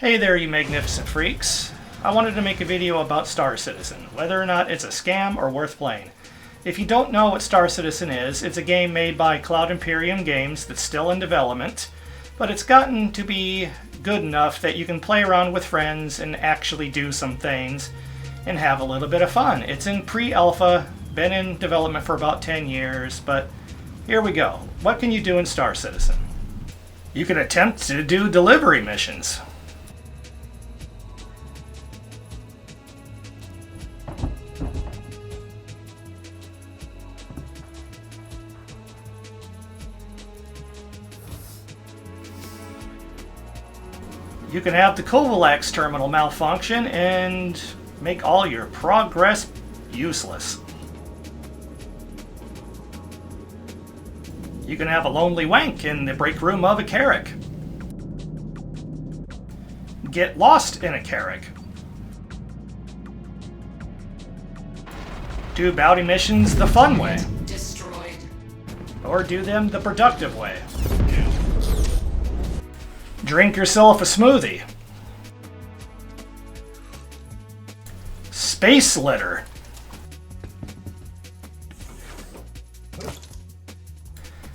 Hey there, you magnificent freaks. I wanted to make a video about Star Citizen, whether or not it's a scam or worth playing. If you don't know what Star Citizen is, it's a game made by Cloud Imperium Games that's still in development, but it's gotten to be good enough that you can play around with friends and actually do some things and have a little bit of fun. It's in pre-alpha, been in development for about 10 years, but here we go. What can you do in Star Citizen? You can attempt to do delivery missions. You can have the Covalex terminal malfunction and make all your progress useless. You can have a lonely wank in the break room of a Carrack. Get lost in a Carrack. Do bounty missions the fun way. Destroyed. Or do them the productive way. Drink yourself a smoothie. Space litter.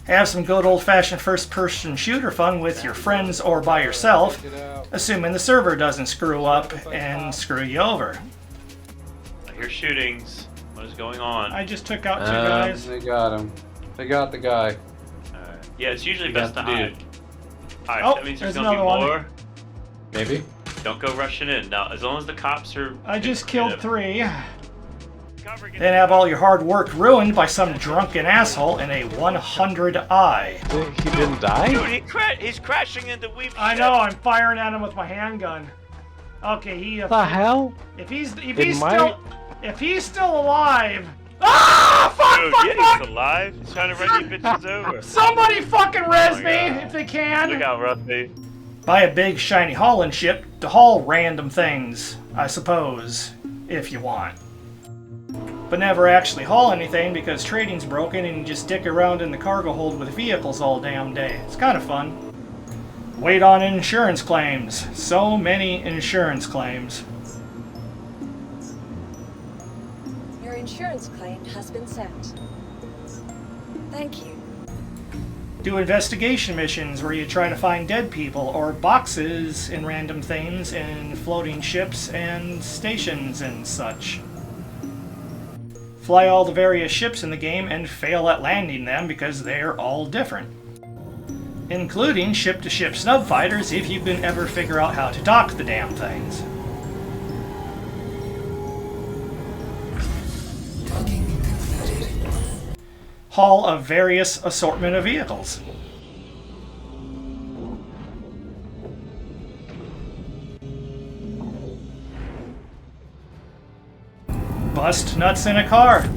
Have some good old-fashioned first-person shooter fun with your friends or by yourself, assuming the server doesn't screw up and screw you over. I hear shootings. What is going on? I just took out two guys. They got him. They got the guy. Yeah, it's usually They best to got the hide. dude. Alright, Oh, that means there's there's gonna be another one. more. Maybe. Don't go rushing in. Now, as long as the cops are... I just killed three. Cover, get Then have all your hard work ruined by some drunken asshole in a 100i. He didn't die? Dude, he's crashing into Weave. I know, I'm firing at him with my handgun. Okay, he... What the hell? If he's my- still alive... Ah! Fuck, Dude, fuck, yeah, fuck! he's alive. He's trying to run you bitches over. Somebody fucking res Oh my me, God. if they can! Look out, Rusty. Buy a big shiny hauling ship to haul random things, I suppose, if you want. But never actually haul anything because trading's broken and you just dick around in the cargo hold with vehicles all damn day. It's kind of fun. Wait on insurance claims. So many insurance claims. Your insurance claim has been sent. Thank you. Do investigation missions where you try to find dead people or boxes and random things in floating ships and stations and such. Fly all the various ships in the game and fail at landing them because they're all different. Including ship-to-ship snub fighters if you can ever figure out how to dock the damn things. Haul a various assortment of vehicles. Bust nuts in a car.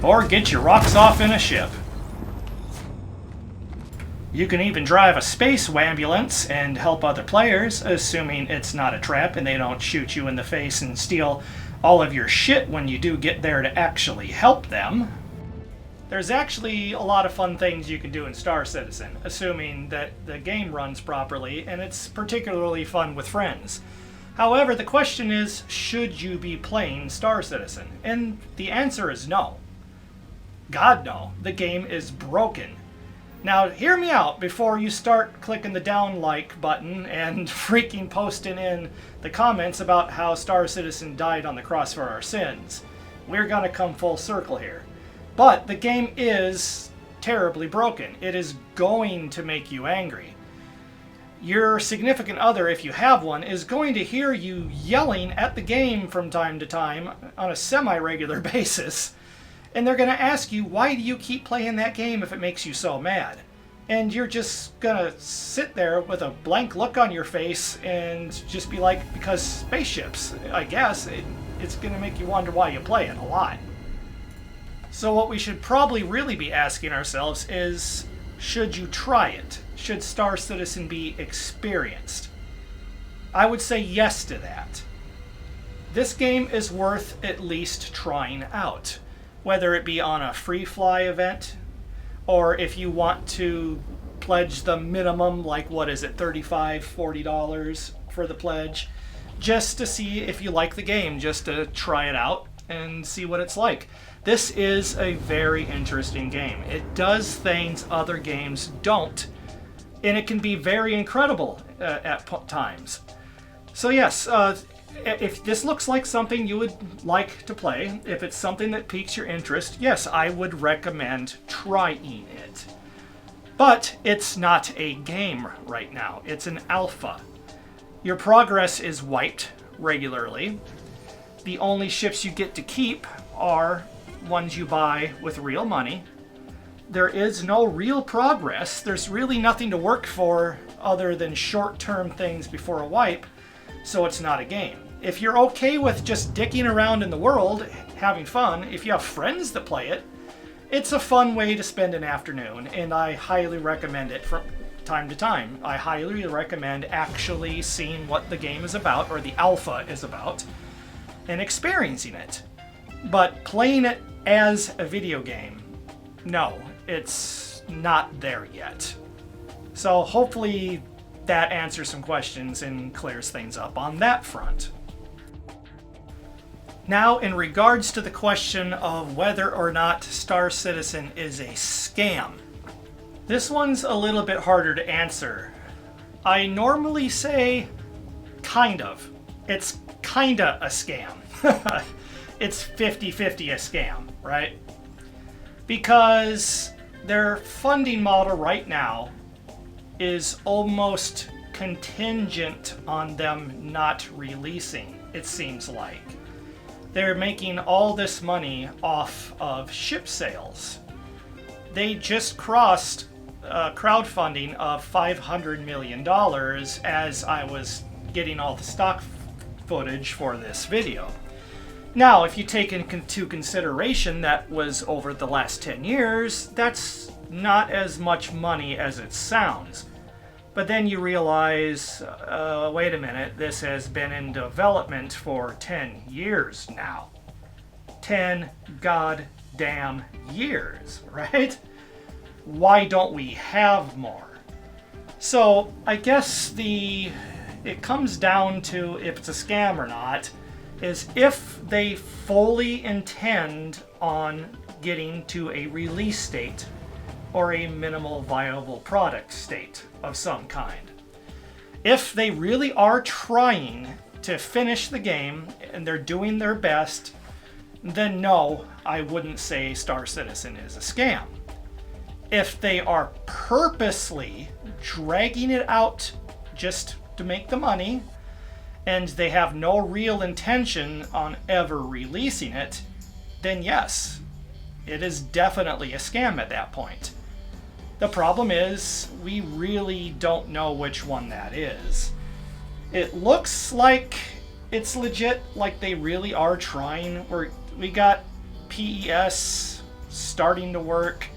Or get your rocks off in a ship. You can even drive a space wambulance and help other players, assuming it's not a trap and they don't shoot you in the face and steal all of your shit when you do get there to actually help them. There's actually a lot of fun things you can do in Star Citizen, assuming that the game runs properly and it's particularly fun with friends. However, the question is, should you be playing Star Citizen? And the answer is no. God no, the game is broken. Now, hear me out before you start clicking the down like button and freaking posting in the comments about how Star Citizen died on the cross for our sins. We're gonna come full circle here. But the game is terribly broken. It is going to make you angry. Your significant other, if you have one, is going to hear you yelling at the game from time to time on a semi-regular basis. And they're going to ask you, why do you keep playing that game if it makes you so mad? And you're just going to sit there with a blank look on your face and just be like, because spaceships, I guess. It's going to make you wonder why you play it a lot. So what we should probably really be asking ourselves is, should you try it? Should Star Citizen be experienced? I would say yes to that. This game is worth at least trying out. Whether it be on a free fly event, or if you want to pledge the minimum, like what is it, $35, $40 for the pledge, just to see if you like the game, just to try it out and see what it's like. This is a very interesting game. It does things other games don't, and it can be very incredible at times. So yes, if this looks like something you would like to play, if it's something that piques your interest, yes, I would recommend trying it. But it's not a game right now. It's an alpha. Your progress is wiped regularly. The only ships you get to keep are ones you buy with real money. There is no real progress. There's really nothing to work for other than short-term things before a wipe, so it's not a game. If you're okay with just dicking around in the world, having fun, if you have friends that play it, it's a fun way to spend an afternoon, and I highly recommend it from time to time. I highly recommend actually seeing what the game is about, or the alpha is about, and experiencing it. But playing it as a video game, no, it's not there yet. So hopefully that answers some questions and clears things up on that front. Now, in regards to the question of whether or not Star Citizen is a scam, this one's a little bit harder to answer. I normally say kind of. It's kinda a scam. It's 50-50 a scam, right? Because their funding model right now is almost contingent on them not releasing, it seems like. They're making all this money off of ship sales. They just crossed crowdfunding of $500 million as I was getting all the stock footage for this video. Now, if you take into consideration that was over the last 10 years, that's not as much money as it sounds. But then you realize, wait a minute, this has been in development for 10 years now. 10 goddamn years, right? Why don't we have more? So I guess it comes down to if it's a scam or not, is if they fully intend on getting to a release state or a minimal viable product state of some kind. If they really are trying to finish the game and they're doing their best, then no, I wouldn't say Star Citizen is a scam. If they are purposely dragging it out just to make the money, and they have no real intention on ever releasing it, then yes, it is definitely a scam at that point. The problem is, we really don't know which one that is. It looks like it's legit, like they really are trying. We got PES starting to work.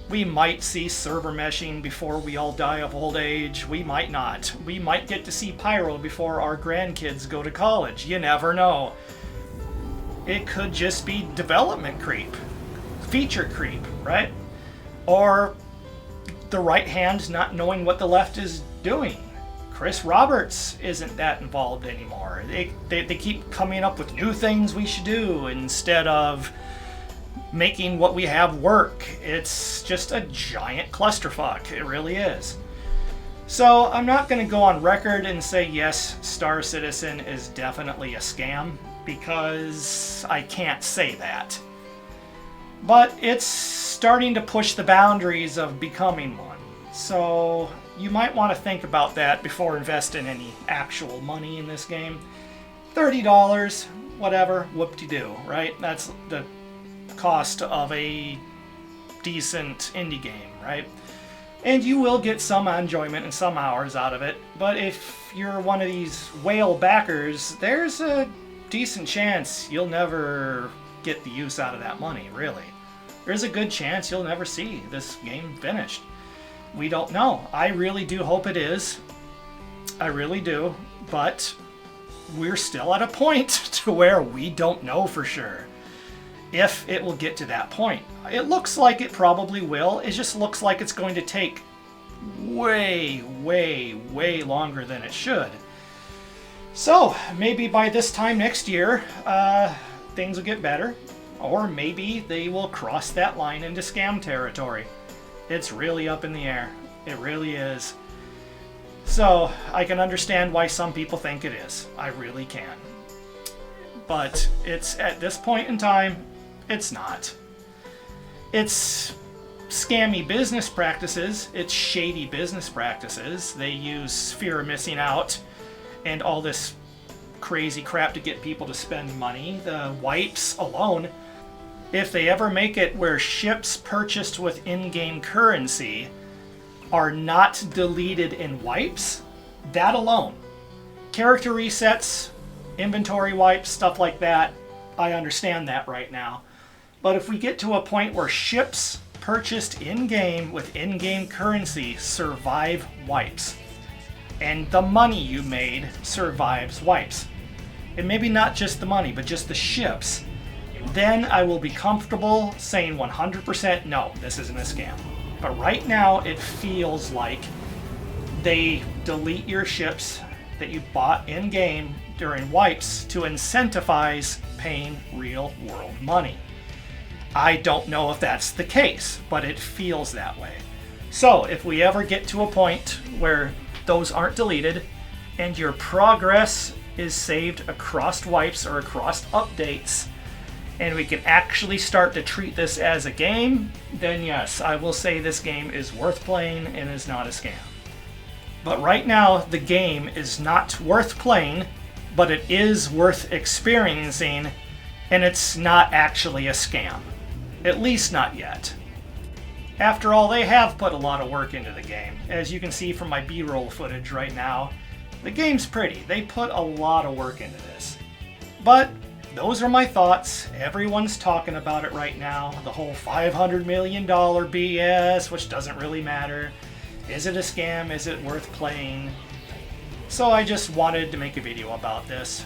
We might see server meshing before we all die of old age. We might not. We might get to see Pyro before our grandkids go to college. You never know. It could just be development creep. Feature creep, right? Or the right hand not knowing what the left is doing. Chris Roberts isn't that involved anymore. They keep coming up with new things we should do instead of making what we have work. It's just a giant clusterfuck. It really is. So I'm not going to go on record and say yes, Star Citizen is definitely a scam, because I can't say that. But it's starting to push the boundaries of becoming one. So you might want to think about that before investing any actual money in this game. $30, whatever, whoop-de-doo, right? That's the cost of a decent indie game, right? And you will get some enjoyment and some hours out of it, but if you're one of these whale backers, there's a decent chance you'll never get the use out of that money, really. There's a good chance you'll never see this game finished. We don't know. I really do hope it is. I really do, but we're still at a point to where we don't know for sure if it will get to that point. It looks like it probably will. It just looks like it's going to take way, way, way longer than it should. So maybe by this time next year, things will get better, or maybe they will cross that line into scam territory. It's really up in the air. It really is. So I can understand why some people think it is. I really can. But it's at this point in time, it's not. It's scammy business practices. It's shady business practices. They use fear of missing out and all this crazy crap to get people to spend money. The wipes alone, if they ever make it where ships purchased with in-game currency are not deleted in wipes, that alone, character resets, inventory wipes, stuff like that, I understand that right now. But if we get to a point where ships purchased in-game with in-game currency survive wipes, and the money you made survives wipes, and maybe not just the money, but just the ships, then I will be comfortable saying 100% no, this isn't a scam. But right now, it feels like they delete your ships that you bought in-game during wipes to incentivize paying real-world money. I don't know if that's the case, but it feels that way. So if we ever get to a point where those aren't deleted and your progress is saved across wipes or across updates, and we can actually start to treat this as a game, then yes, I will say this game is worth playing and is not a scam. But right now, the game is not worth playing, but it is worth experiencing, and it's not actually a scam. At least not yet. After all, they have put a lot of work into the game. As you can see from my B-roll footage right now, the game's pretty. They put a lot of work into this. But those are my thoughts. Everyone's talking about it right now. The whole $500 million BS, which doesn't really matter. Is it a scam? Is it worth playing? So I just wanted to make a video about this,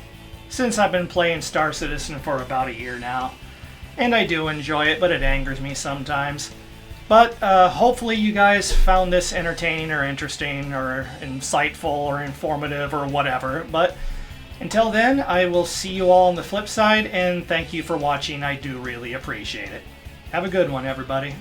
since I've been playing Star Citizen for about a year now. And I do enjoy it, but it angers me sometimes. But hopefully you guys found this entertaining or interesting or insightful or informative or whatever. But until then, I will see you all on the flip side, and thank you for watching. I do really appreciate it. Have a good one, everybody.